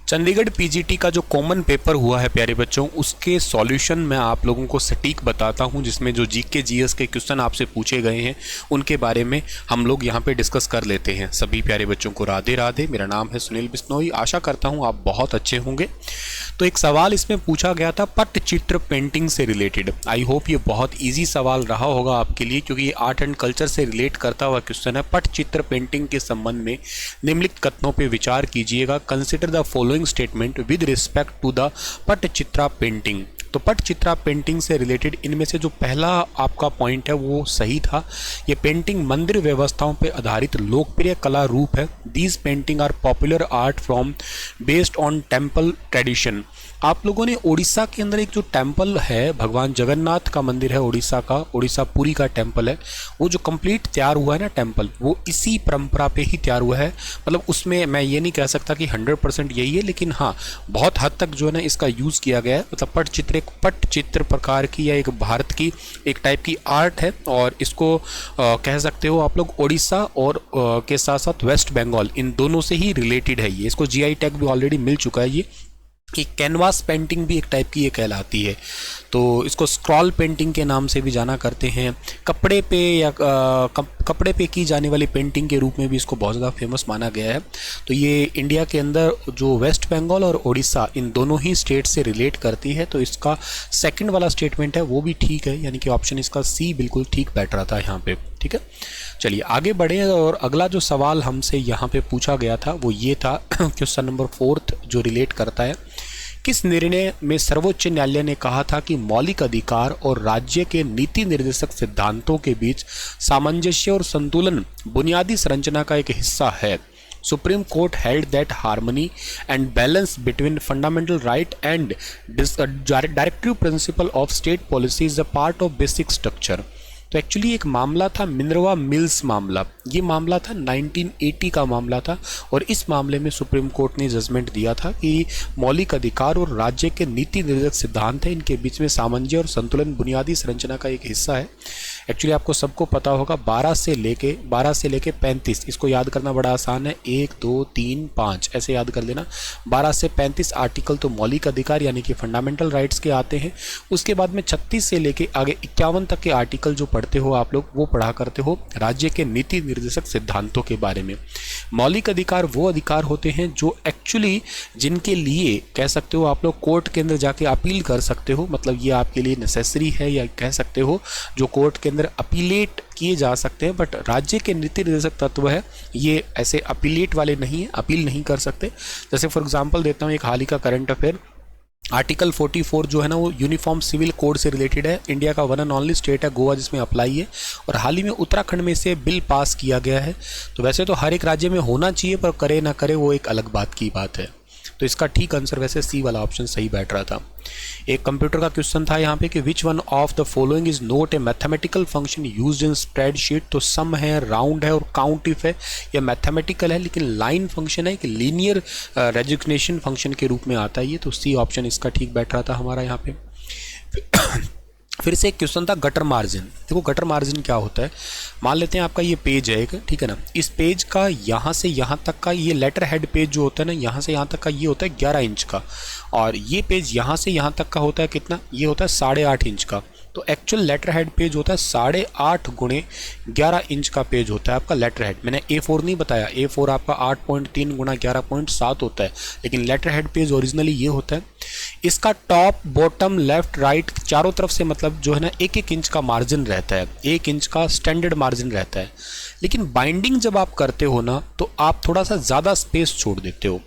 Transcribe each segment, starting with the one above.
Chandigarh PGT का जो common paper हुआ है प्यारे बच्चों, उसके सॉल्यूशन मैं आप लोगों को सटीक बताता हूं, जिसमें जो जीके जीएस के क्वेश्चन आपसे पूछे गए हैं उनके बारे में हम लोग यहां पे डिस्कस कर लेते हैं। सभी प्यारे बच्चों को राधे राधे। मेरा नाम है सुनील बिश्नोई। आशा करता हूं आप बहुत अच्छे होंगे। तो एक सवाल इसमें पूछा गया था पट्टचित्र पेंटिंग से रिलेटेड। आई होप ये बहुत ईजी सवाल रहा होगा आपके लिए, क्योंकि ये आर्ट एंड कल्चर से रिलेट करता हुआ क्वेश्चन है। पट्टचित्र पेंटिंग के संबंध में निम्नलिखित कथनों पर विचार कीजिएगा। Consider the following statement with respect to the Pattachitra painting. तो पट्टचित्रा पेंटिंग से रिलेटेड इनमें से जो पहला आपका पॉइंट है वो सही था। ये पेंटिंग मंदिर व्यवस्थाओं पर आधारित लोकप्रिय कला रूप है। These painting are popular art from based on temple tradition. आप लोगों ने उड़ीसा के अंदर एक जो टेम्पल है, भगवान जगन्नाथ का मंदिर है उड़ीसा का, उड़ीसा पुरी का टेम्पल है, वो जो कंप्लीट तैयार हुआ है ना टेम्पल, वो इसी परंपरा पे ही तैयार हुआ है। मतलब उसमें मैं ये नहीं कह सकता कि 100% यही है, लेकिन हाँ बहुत हद तक जो है ना इसका यूज़ किया गया है। मतलब पट्टचित्र प्रकार की या एक भारत की एक टाइप की आर्ट है, और इसको कह सकते हो आप लोग उड़ीसा और के साथ साथ वेस्ट बंगाल, इन दोनों से ही रिलेटेड है ये। इसको जीआई टैग भी ऑलरेडी मिल चुका है। ये एक कैनवास पेंटिंग भी एक टाइप की ये कहलाती है, तो इसको स्क्रॉल पेंटिंग के नाम से भी जाना करते हैं। कपड़े पे या कपड़े पे की जाने वाली पेंटिंग के रूप में भी इसको बहुत ज़्यादा फेमस माना गया है। तो ये इंडिया के अंदर जो वेस्ट बंगाल और उड़ीसा, इन दोनों ही स्टेट से रिलेट करती है। तो इसका सेकंड वाला स्टेटमेंट है वो भी ठीक है, यानी कि ऑप्शन इसका सी बिल्कुल ठीक बैठ रहा था यहाँ पे। ठीक है, चलिए आगे बढ़े। और अगला जो सवाल हमसे यहाँ पे पूछा गया था वो ये था क्वेश्चन नंबर 4 जो रिलेट करता है। किस निर्णय में सर्वोच्च न्यायालय ने कहा था कि मौलिक अधिकार और राज्य के नीति निर्देशक सिद्धांतों के बीच सामंजस्य और संतुलन बुनियादी संरचना का एक हिस्सा है? Supreme court held that harmony and balance between fundamental right and directive principle of state policy is a part of basic structure. तो एक्चुअली एक मामला था मिनर्वा मिल्स मामला। ये मामला था 1980 का मामला था, और इस मामले में सुप्रीम कोर्ट ने जजमेंट दिया था कि मौलिक अधिकार और राज्य के नीति निर्देशक सिद्धांत है, इनके बीच में सामंजस्य और संतुलन बुनियादी संरचना का एक हिस्सा है। एक्चुअली आपको सबको पता होगा 12 से लेके 35, इसको याद करना बड़ा आसान है। 1 2 3 5 ऐसे याद कर लेना। 12 से 35 आर्टिकल तो मौलिक अधिकार यानी कि फंडामेंटल राइट्स के आते हैं। उसके बाद में 36 से लेके आगे 51 तक के आर्टिकल जो पढ़ते हो आप लोग, वो पढ़ा करते हो राज्य के नीति निर्देशक सिद्धांतों के बारे में। मौलिक अधिकार वो अधिकार होते हैं जो एक्चुअली जिनके लिए कह सकते हो आप लोग कोर्ट के अंदर जाके अपील कर सकते हो। मतलब ये आपके लिए नेसेसरी है, या कह सकते हो जो कोर्ट के अंदर अपीलेट किए जा सकते हैं। बट राज्य के नीति निर्देशक तत्व है ये ऐसे अपीलेट वाले नहीं है, अपील नहीं कर सकते। जैसे फॉर एग्जांपल देता हूँ एक हाल ही का करंट अफेयर। आर्टिकल 44 जो है ना वो यूनिफॉर्म सिविल कोड से रिलेटेड है। इंडिया का वन एंड ओनली स्टेट है गोवा जिसमें अप्लाई है, और हाल ही में उत्तराखंड में से बिल पास किया गया है। तो वैसे तो हर एक राज्य में होना चाहिए, पर करे ना करे वो एक अलग बात की बात है। तो इसका ठीक आंसर वैसे सी वाला ऑप्शन सही बैठ रहा था। एक कंप्यूटर का क्वेश्चन था यहाँ पे कि which one of the following is not a mathematical function used in spreadsheet. तो सम है, राउंड है और काउंट इफ है। यह मैथमेटिकल है, लेकिन लाइन फंक्शन है कि लीनियर रेजिग्नेशन फंक्शन के रूप में आता है ये। तो सी ऑप्शन इसका ठीक बैठ रहा था हमारा यहाँ पे। फिर से एक क्वेश्चन था गटर मार्जिन। देखो गटर मार्जिन क्या होता है। मान लेते हैं आपका ये पेज है एक, ठीक है ना। इस पेज का यहाँ से यहाँ तक का ये लेटर हेड पेज जो होता है ना, यहाँ से यहाँ तक का ये होता है 11 इंच का, और ये पेज यहाँ से यहाँ तक का होता है कितना, ये होता है 8.5 इंच का। तो एक्चुअल लेटर हेड पेज होता है 8.5 गुणे 11 इंच का पेज होता है आपका लेटर हेड। मैंने A4 नहीं बताया, A4 आपका 8.3 गुणा 11.7 होता है, लेकिन लेटर हेड पेज ओरिजिनली ये होता है। इसका टॉप बॉटम लेफ्ट राइट चारों तरफ से मतलब जो है ना 1-1 इंच का मार्जिन रहता है, 1 इंच का स्टैंडर्ड मार्जिन रहता है। लेकिन बाइंडिंग जब आप करते हो ना तो आप थोड़ा सा ज़्यादा स्पेस छोड़ देते हो,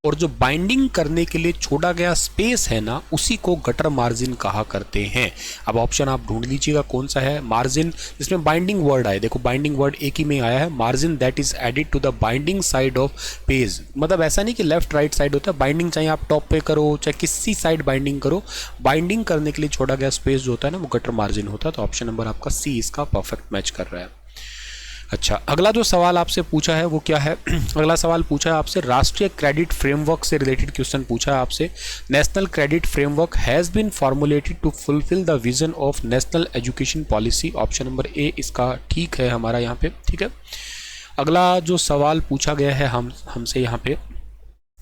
और जो बाइंडिंग करने के लिए छोड़ा गया स्पेस है ना उसी को गटर मार्जिन कहा करते हैं। अब ऑप्शन आप ढूंढ लीजिएगा कौन सा है। मार्जिन जिसमें बाइंडिंग वर्ड आए, देखो बाइंडिंग वर्ड एक ही में आया है, margin that is added to the binding side of page. मतलब ऐसा नहीं कि लेफ्ट राइट साइड होता है, बाइंडिंग चाहे आप टॉप पे करो चाहे किसी साइड बाइंडिंग करो, बाइंडिंग करने के लिए छोड़ा गया स्पेस जो होता है ना वो गटर मार्जिन होता है। तो ऑप्शन नंबर आपका सी इसका परफेक्ट मैच कर रहा है। अच्छा, अगला जो सवाल आपसे पूछा है वो क्या है। अगला सवाल पूछा है आपसे राष्ट्रीय क्रेडिट फ्रेमवर्क से रिलेटेड क्वेश्चन पूछा है आपसे। National credit framework has been formulated to fulfil the vision of national education policy. Option number A इसका ठीक है हमारा यहाँ पे। ठीक है, अगला जो सवाल पूछा गया है हमसे यहाँ पे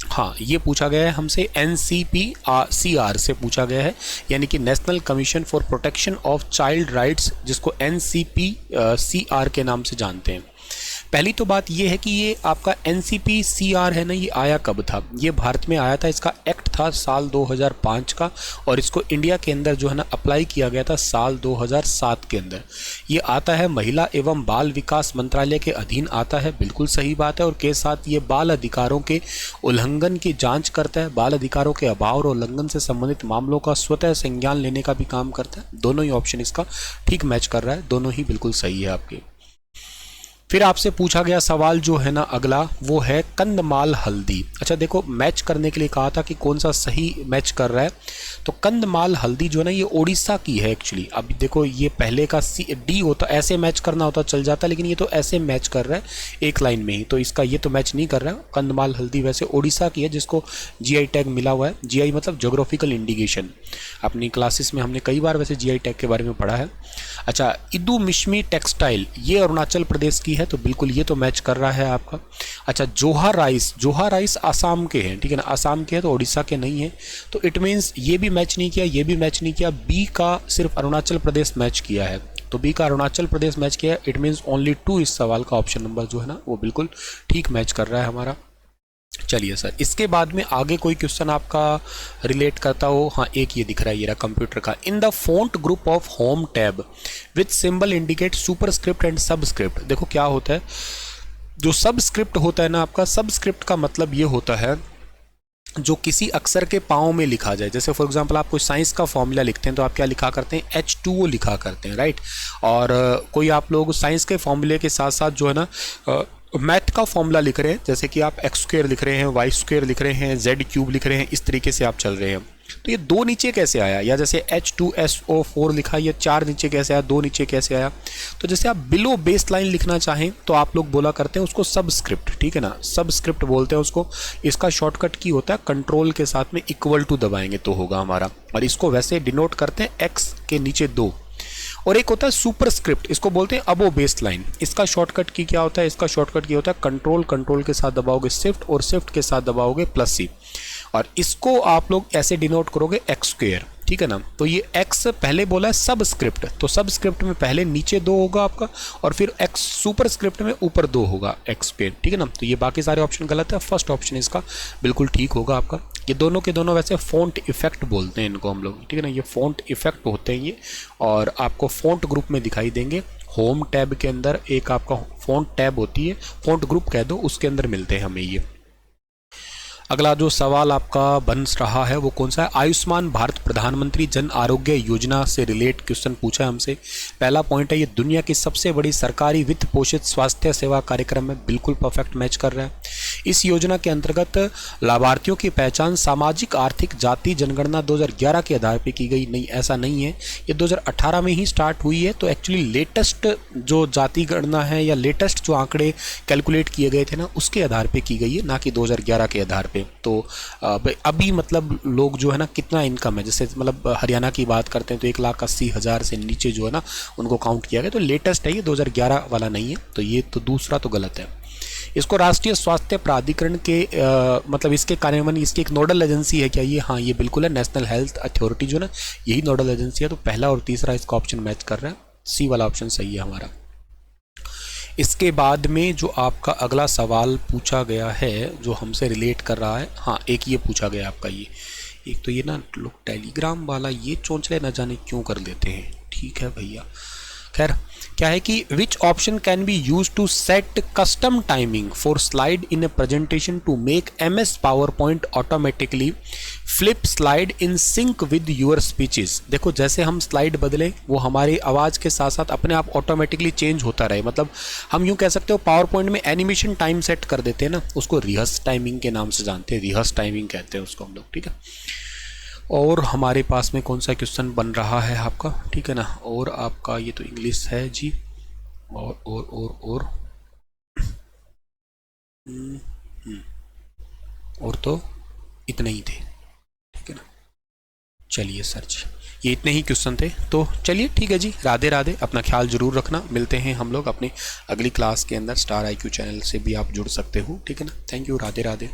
हाँ, ये पूछा गया है हमसे NCPCR से पूछा गया है, यानी कि national commission for protection of child rights, जिसको NCPCR के नाम से जानते हैं। पहली तो बात ये है कि ये आपका NCPCR है ना, ये आया कब था? ये भारत में आया था, इसका एक्ट था साल 2005 का, और इसको इंडिया के अंदर जो है ना अप्लाई किया गया था साल 2007 के अंदर। ये आता है महिला एवं बाल विकास मंत्रालय के अधीन आता है, बिल्कुल सही बात है। और के साथ ये बाल अधिकारों के उल्लंघन की जांच करता है, बाल अधिकारों के अभाव और उल्लंघन से संबंधित मामलों का स्वतः संज्ञान लेने का भी काम करता है। दोनों ही ऑप्शन इसका ठीक मैच कर रहा है, दोनों ही बिल्कुल सही है आपके। फिर आपसे पूछा गया सवाल जो है ना अगला, वो है कंदमाल हल्दी। अच्छा देखो, मैच करने के लिए कहा था कि कौन सा सही मैच कर रहा है, तो कंदमाल हल्दी जो है ना ये उड़ीसा की है एक्चुअली। अब देखो ये पहले का D होता, ऐसे मैच करना होता चल जाता, लेकिन ये तो ऐसे मैच कर रहा है एक लाइन में ही, तो इसका ये तो मैच नहीं कर रहा है। कंदमाल हल्दी वैसे उड़ीसा की है, जिसको GI टैग मिला हुआ है। GI मतलब जोग्राफिकल इंडिकेशन, अपनी क्लासेस में हमने कई बार वैसे GI टैग के बारे में पढ़ा है। अच्छा, इदू मिश्मी टेक्सटाइल, ये अरुणाचल प्रदेश की है, तो बिल्कुल ये तो मैच कर रहा है आपका। अच्छा, जोहा राइस आसाम के हैं, ठीक है ना, आसाम के हैं तो उड़ीसा के नहीं है, तो इट मीन्स ये भी मैच नहीं किया, ये भी मैच नहीं किया। बी का सिर्फ अरुणाचल प्रदेश मैच किया है, तो बी का अरुणाचल प्रदेश मैच किया है। इट मीन्स ओनली 2 इस सवाल का ऑप्शन नंबर जो है ना वो बिल्कुल ठीक मैच कर रहा है हमारा। चलिए सर, इसके बाद में आगे कोई क्वेश्चन आपका रिलेट करता हो? हाँ, एक ये दिख रहा है, ये रहा कंप्यूटर का। In the font group of home tab which symbol indicate superscript and subscript. देखो क्या होता है, जो सबस्क्रिप्ट होता है ना आपका, सबस्क्रिप्ट का मतलब ये होता है जो किसी अक्षर के पाँव में लिखा जाए। जैसे फॉर एग्जांपल आप कोई साइंस का फॉर्मूला लिखते हैं तो आप क्या लिखा करते हैं? H2O लिखा करते हैं, राइट। और कोई आप लोग साइंस के फॉर्मूले के साथ साथ जो है ना मैथ का फॉर्मूला लिख रहे हैं, जैसे कि आप x² लिख रहे हैं, y² लिख रहे हैं, z³ लिख रहे हैं, इस तरीके से आप चल रहे हैं, तो ये 2 नीचे कैसे आया? या जैसे H2SO4 लिखा, ये 4 नीचे कैसे आया, 2 नीचे कैसे आया? तो जैसे आप बिलो बेस लाइन लिखना चाहें तो आप लोग बोला करते हैं उसको सबस्क्रिप्ट, ठीक है ना, सबस्क्रिप्ट बोलते हैं उसको। इसका शॉर्टकट की होता है कंट्रोल के साथ में इक्वल टू दबाएंगे तो होगा हमारा, और इसको वैसे डिनोट करते हैं x के नीचे 2। और एक होता है सुपरस्क्रिप्ट, इसको बोलते हैं अबो बेस लाइन। इसका शॉर्टकट की क्या होता है? इसका शॉर्टकट की होता है कंट्रोल के साथ दबाओगे शिफ्ट, और शिफ्ट के साथ दबाओगे +C, और इसको आप लोग ऐसे डिनोट करोगे x², ठीक है ना। तो ये x पहले बोला है सबस्क्रिप्ट, तो सबस्क्रिप्ट में पहले नीचे 2 होगा आपका, और फिर x सुपरस्क्रिप्ट में ऊपर 2 होगा x², ठीक है ना। तो ये बाकी सारे ऑप्शन गलत है, फर्स्ट ऑप्शन इसका बिल्कुल ठीक होगा आपका। ये दोनों के दोनों वैसे फ़ॉन्ट इफेक्ट बोलते हैं इनको हम लोग, ठीक है ना, ये फ़ॉन्ट इफेक्ट होते हैं ये, और आपको फ़ॉन्ट ग्रुप में दिखाई देंगे। होम टैब के अंदर एक आपका फ़ॉन्ट टैब होती है, फ़ॉन्ट ग्रुप कह दो, उसके अंदर मिलते हैं हमें ये। अगला जो सवाल आपका बन रहा है वो कौन सा है? आयुष्मान भारत प्रधानमंत्री जन आरोग्य योजना से रिलेट क्वेश्चन पूछा है हमसे। पहला पॉइंट है, ये दुनिया की सबसे बड़ी सरकारी वित्त पोषित स्वास्थ्य सेवा कार्यक्रम में, बिल्कुल परफेक्ट मैच कर रहा है। इस योजना के अंतर्गत लाभार्थियों की पहचान सामाजिक आर्थिक जाति जनगणना 2011 के आधार पर की गई। नहीं, ऐसा नहीं है, ये 2018 में ही स्टार्ट हुई है। तो एक्चुअली लेटेस्ट जो जाति गणना है या लेटेस्ट जो आंकड़े कैलकुलेट किए गए थे ना, उसके आधार पर की गई है, ना कि 2011 के आधार पर। तो अभी मतलब लोग जो है ना कितना इनकम है, जैसे मतलब हरियाणा की बात करते हैं तो 1,80,000 से नीचे जो है ना उनको काउंट किया गया। तो लेटेस्ट है ये, 2011 वाला नहीं है, तो ये तो दूसरा तो गलत है। इसको राष्ट्रीय स्वास्थ्य प्राधिकरण के मतलब इसके कार्यान्वयन, इसकी एक नोडल एजेंसी है क्या ये? हाँ, ये बिल्कुल है, नेशनल हेल्थ अथॉरिटी जो ना यही नोडल एजेंसी है। तो पहला और तीसरा इसका ऑप्शन मैच कर रहा है, सी वाला ऑप्शन सही है हमारा। इसके बाद में जो आपका अगला सवाल पूछा गया है जो हमसे रिलेट कर रहा है, हाँ एक ये पूछा गया आपका, ये एक तो ये ना लोग टेलीग्राम वाला ये चोंचले न जाने क्यों कर देते हैं। ठीक है भैया, खैर क्या है कि which option can be use to set custom timing for slide in a presentation to make MS PowerPoint automatically flip slide in sync with your speeches. देखो जैसे हम स्लाइड बदलें वो हमारी आवाज़ के साथ साथ अपने आप ऑटोमेटिकली चेंज होता रहे। मतलब हम यूँ कह सकते हो पावर पॉइंट में एनिमेशन टाइम सेट कर देते हैं ना, उसको रिहर्स टाइमिंग के नाम से जानते हैं, रिहर्स टाइमिंग कहते हैं उसको हम लोग। ठीक है, और हमारे पास में कौन सा क्वेश्चन बन रहा है आपका, ठीक है ना, और आपका ये तो इंग्लिश है जी, और तो इतने ही थे, ठीक है ना। चलिए सर जी, ये इतने ही क्वेश्चन थे, तो चलिए ठीक है जी, राधे राधे, अपना ख्याल जरूर रखना। मिलते हैं हम लोग अपनी अगली क्लास के अंदर। स्टार IQ चैनल से भी आप जुड़ सकते हो, ठीक है ना। Thank you, Radhe Radhe.